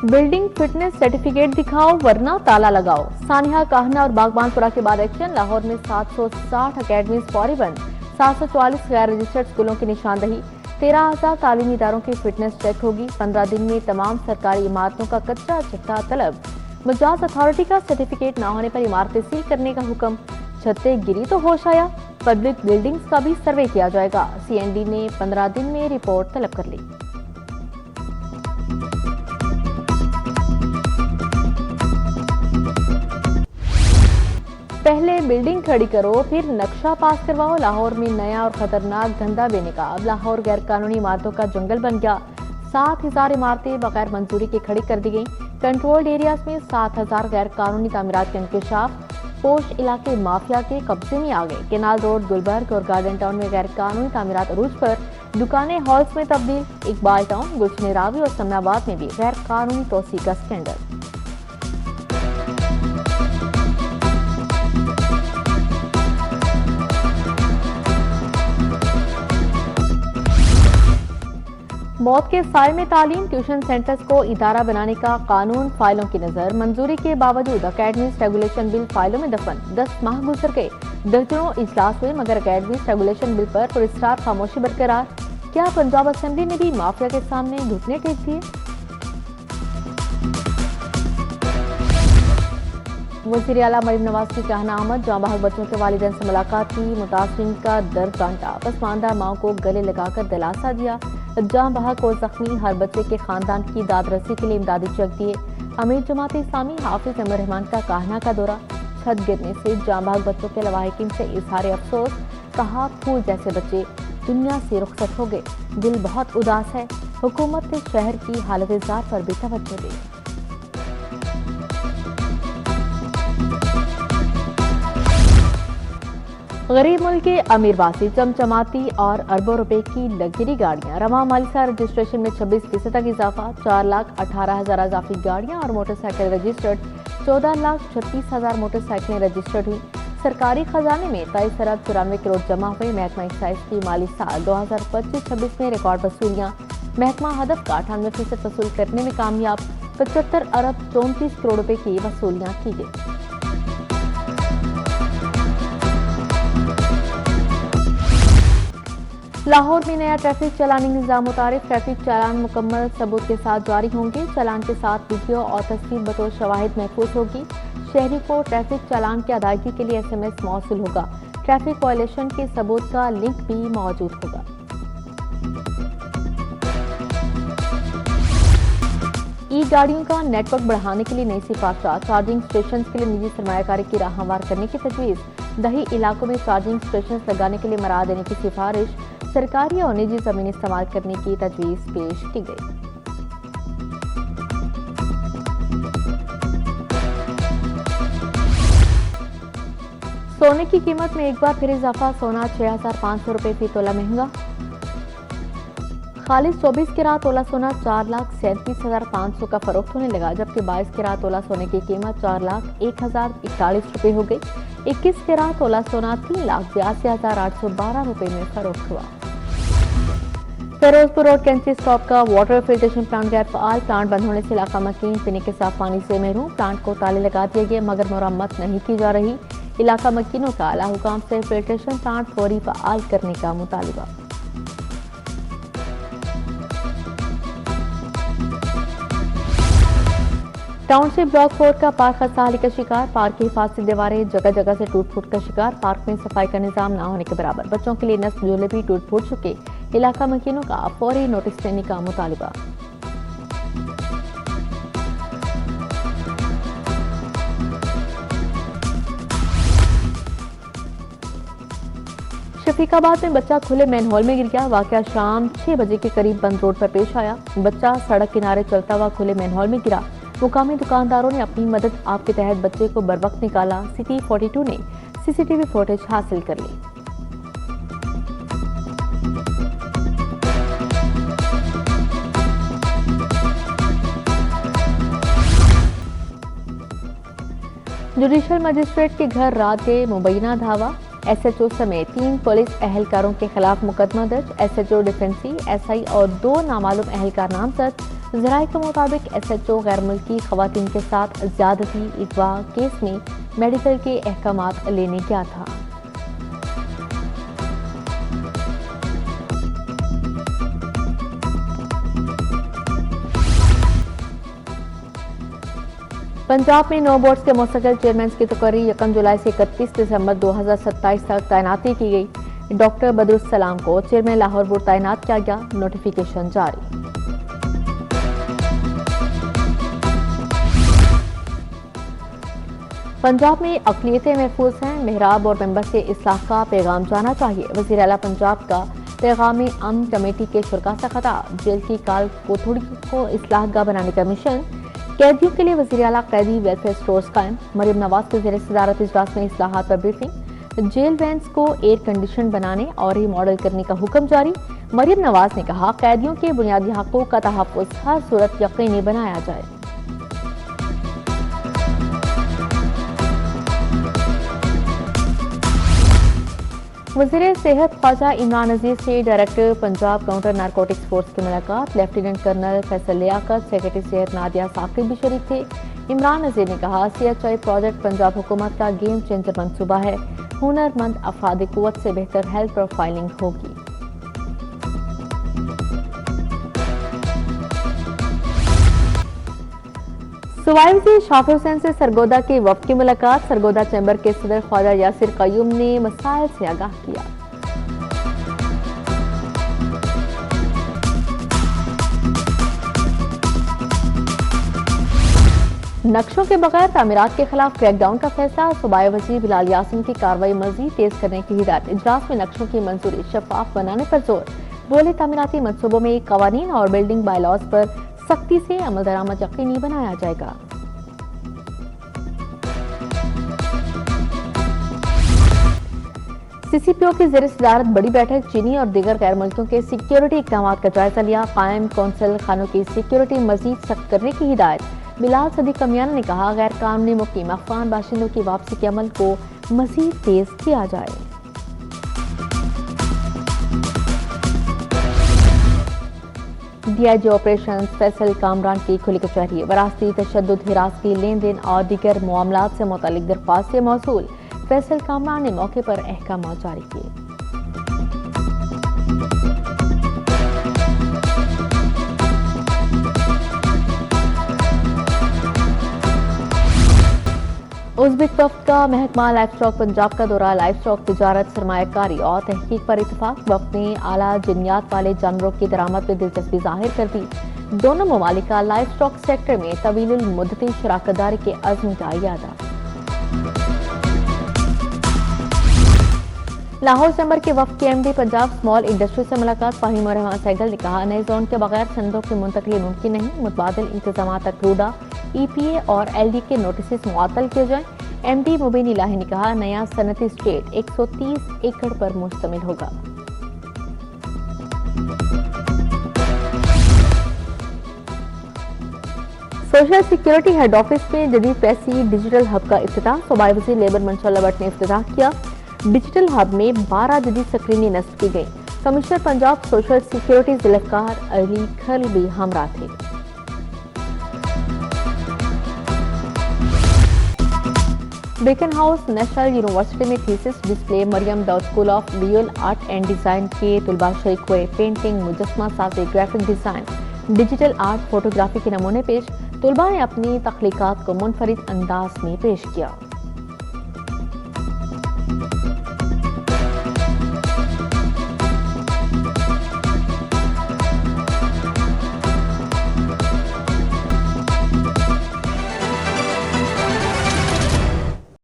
Building fitness certificate दिखाओ वरना ताला लगाओ। सानिया काहना और बागबानपुरा के बाद एक्शन। लाहौर में 760 अकेडमीज फौरी बंद, 744 गैर रजिस्टर्ड स्कूलों की निशानदही, 13,000 तालीमी इदारों की फिटनेस चेक होगी। 15 दिन में तमाम सरकारी इमारतों का कचरा चिट्ठा तलब। मुजाज अथॉरिटी का सर्टिफिकेट न होने पर इमारतें सील करने का हुक्म। छतें गिरी तो होश आया। पब्लिक बिल्डिंग्स का भी सर्वे किया जाएगा। CND ने 15 दिन में रिपोर्ट तलब कर ली। पहले बिल्डिंग खड़ी करो फिर नक्शा पास करवाओ। लाहौर में नया और खतरनाक धंधा बेने का। अब लाहौर गैर कानूनी इमारतों का जंगल बन गया। 7,000 इमारतें बगैर मंजूरी के खड़ी कर दी गई। कंट्रोल्ड एरियाज में 7,000 गैर कानूनी तामीरात का इंकशाफ। पोश इलाके माफिया के कब्जे में आ गए। केनाल रोड, गुलबर्ग और गार्डन टाउन में गैर कानूनी तामीरात अरूज पर। दुकानें हॉल्स में तब्दील। इकबाल टाउन, गुलशन रावी और समनाबाद में भी गैर कानूनी तोसी का स्कैंडल। मौत के साए में तालीम। ट्यूशन सेंटर्स को इदारा बनाने का कानून फाइलों की नजर। मंजूरी के बावजूद अकेडमीज रेगुलेशन बिल फाइलों में दफन। 10 माह गुजर गए, दर्जनों इजलास हुए मगर अकेडमीज रेगुलेशन बिल पर पुरस्कार खामोशी बरकरार। क्या पंजाब असेंबली ने भी माफिया के सामने घुटने टेक दिए? वज़ीर आला मरीम नवाज की कहना आमद। जहां बहक बच्चों के वालिदैन से मुलाकात की। मुतासरीन का दर्द बांटा। पसमानदा माओ को गले लगाकर दिलासा दिया। जहां बहक और जख्मी हर बच्चे के खानदान की दादरसी के लिए इमदादी चेक दिए। अमीर जमात इस्लामी हाफिज अमर रहमान का काहना का दौरा। छत गिरने से जहां बहक बच्चों के लवाहिकीन से इजहार अफसोस। कहा फूल जैसे बच्चे दुनिया से रुखसत हो गए, दिल बहुत उदास है। हुकूमत ने शहर की हालत जार पर भी तवज्जो दी। गरीब मुल्क के अमीर वासी चमचमाती और अरबों रुपए की लग्जरी गाड़ियां। रवा मालिका रजिस्ट्रेशन में 26% तक इजाफा। 4,18,000 इजाफी गाड़ियां और मोटरसाइकिल रजिस्टर्ड। 14,36,000 मोटरसाइकिलें रजिस्टर्ड हुई। सरकारी खजाने में 23 अरब 94 करोड़ जमा हुए। महकमा एक्साइज की माली साल 2025-26 में रिकॉर्ड वसूलियां। महकमा हदफ का 98% वसूल करने में कामयाब। 75 अरब 34 करोड़ रुपए की वसूलियां की गई। लाहौर में नया ट्रैफिक चालानी निजाम मुतारिफ। ट्रैफिक चालान मुकम्मल सबूत के साथ जारी होंगे। चालान के साथ वीडियो और तस्वीर बतौर शवाहिद महफूज होगी। शहरी को ट्रैफिक चालान की अदायगी के लिए SMS मौसूल होगा। ट्रैफिक वायलेशन के सबूत का लिंक भी मौजूद होगा। ई गाड़ियों का नेटवर्क बढ़ाने के लिए नई सिफारिश। चार्जिंग स्टेशन के लिए निजी सरमायाकारी की राह हमवार करने की तजवीज़। दही इलाकों में चार्जिंग स्टेशन लगाने के लिए मरा देने की सिफारिश। सरकारी और निजी जमीन इस्तेमाल करने की तजवीज़ पेश की गई। सोने की कीमत में एक बार फिर इजाफा। सोना 6,500 रुपए फी तोला महंगा। खालिस 24 कैरात तोला सोना 4,37,500 का फरोख्त होने लगा, जबकि 22 कैरात तोला सोने की कीमत 4,01,041 रुपए हो गई। 21 कैरात तोला सोना 3,82,812 रुपए में फरोख्त हुआ। फिरोजपुर रोड कैंची स्टॉप का वाटर फिल्ट्रेशन प्लांट गैर फाल। प्लांट बंद होने से इलाका मकीन पीने के साफ पानी से महरूम। प्लांट को ताले लगा दिए गए मगर मरम्मत नहीं की जा रही। इलाका मकीनों का आला हुकाम से फिल्ट्रेशन प्लांट फौरी फाल करने का मुतालबा। टाउनशिप ब्लॉक 4 का पार्क खस्ताहाली का शिकार। पार्क की हिफाजती दीवारें जगह जगह से टूट फूट का शिकार। पार्क में सफाई का निजाम न होने के बराबर। बच्चों के लिए नस्ल झूले भी टूट फूट चुके। इलाका मकीनों का फौरी नोटिस देने का मुतालबा। शफीकाबाद में बच्चा खुले मैनहोल में गिर गया। वाकया शाम 6 बजे के करीब बंद रोड पर पेश आया। बच्चा सड़क किनारे चलता हुआ खुले मैनहोल में गिरा। मुकामी दुकानदारों ने अपनी मदद आप के तहत बच्चे को बरवक्त निकाला। सिटी 42 ने CCTV फुटेज हासिल कर ली। जुडिशल मजिस्ट्रेट के घर रात के मुबैना धावा। SHO समेत 3 पुलिस एहलकारों के खिलाफ मुकदमा दर्ज। SHO डिफेंसी, SI और 2 नामालूम एहलकार नामजद। ज़राए के मुताबिक SHO गैर मुल्की खवातीन के साथ ज्यादती अगवा केस में मेडिकल के अहकामात लेने गया था। पंजाब में 9 बोर्ड्स के मुस्तकिल चेयरमैन की तकर्री 1 जुलाई से 31 दिसंबर 2027 तक तैनाती की गई। डॉक्टर बदरुस्सलाम को चेयरमैन लाहौर बोर्ड तैनात किया गया। नोटिफिकेशन जारी। पंजाब में अक़लियतें महफूज हैं, मेहराब और मेंबर से इस्लाह का पैगाम जाना चाहिए। वज़ीर आला पंजाब का पैगाम अमन कमेटी के शुरा से खिताब। जेल की काल कोठड़ी को इस्लाहगाह बनाने का मिशन। कैदियों के लिए वज़ीर आला कैदी वेलफेयर स्टोर्स कायम। मरियम नवाज के ज़ेर सदारत इजलास में इस्लाहात पर ब्रीफिंग। जेल वैन्स को एयर कंडीशन बनाने और रीमॉडल करने का हुक्म जारी। मरियम नवाज ने कहा, कैदियों के बुनियादी हक़ों का तहफ़्फ़ुज़ हर सूरत यकीनी बनाया जाए। वज़ीर सेहत ख्वाजा इमरान अजीज से director Punjab counter narcotics force की मुलाकात। Lieutenant colonel Faisal Liaquat, secretary सेहत नादिया साकिब भी शरीक थे। इमरान अजीज ने कहा, CHI प्रोजेक्ट पंजाब हुकूमत का गेम चेंजर मंसूबा है। हुनरमंद अफराद कुव्वत से बेहतर हेल्थ प्रोफाइलिंग होगी। सूबाई वज़ीर शाफी हुसैन से सरगोदा के वफ़द की मुलाकात। सरगोदा चैम्बर के सदर ख्वाजा यासिर क़य्यूम ने मसाइल से आगाह किया। नक्शों के बगैर तामीरात के खिलाफ क्रैकडाउन का फैसला। सूबाई वज़ीर बिलाल यासिन की कार्रवाई मज़ीद तेज करने की हिदायत। इजलास में नक्शों की मंजूरी शफाफ बनाने पर जोर। बोले, तामीराती मनसूबों में कवानीन और बिल्डिंग बायलॉज पर सख्ती से अमल दरामद यकीनी बनाया जाएगा। CCPO की ज़ेर सदारत बड़ी बैठक। चीनी और दीगर गैर मुल्कियों के सिक्योरिटी इक़दाम का जायजा लिया। कायम कौंसल खानों की सिक्योरिटी मजीद सख्त करने की हिदायत। बिलाल सदीक कमियाना ने कहा, गैर कानूनी मुकीम अफगान बाशिंदों की वापसी के अमल को मजीद तेज किया जाए। DIG ऑपरेशन फैसल कामरान की खुली कचहरी। वरासती तशद्दुद, हिरासती लेन देन और दीगर मामलात से मुतालिक दरख्वास्त से मौसूल। फैसल कामरान ने मौके पर अहकाम जारी किए। उज़्बेक वफ़द का महकमा लाइफ स्टॉक पंजाब का दौरा। लाइफ स्टॉक तिजारत, सरमायाकारी और तहकीक पर इत्तेफाक। वफ़द ने आला जिन्यात वाले जानवरों की दरामद में दिलचस्पी जाहिर कर दी। दोनों ममालिक का लाइफ स्टॉक सेक्टर में तवीलुल मुद्दती शराकतदारी के अज़्म का इयादा। लाहौर चैम्बर के वफ़द के MD पंजाब स्मॉल इंडस्ट्री से मुलाकात। फ़हीम और रहमान सहगल ने कहा, नए जोन के बगैर सनदों की मुंतकली मुमकिन नहीं। मुतबादिल इंतजाम तक रूडा, EPA और LD के नोटिस मुअत्तल किए जाएं। MD मुबीन इलाही ने कहा, नया सनती स्टेट 130 एकड़ पर मुश्तमिल होगा। सोशल सिक्योरिटी हेड ऑफिस में जदीद पैसी डिजिटल हब का इफ्तिताह। सूबाई वज़ीर लेबर मंशा लवट ने इफ्तिताह किया। डिजिटल हब में 12 जदीद स्क्रीनें नस्ब की गई। Commissioner Punjab social security Zulfiqar Ali खल भी हमरा थे। बेकन हाउस नेशनल यूनिवर्सिटी में thesis display. Mariam Dawood School of Visual Art and Design के तुलबा शरीक हुए। पेंटिंग, मुजस्मा साज़ी, graphic design, digital art, photography के नमूने पेश। तुलबा ने अपनी तख्लीकात को मुनफरिद अंदाज में पेश किया।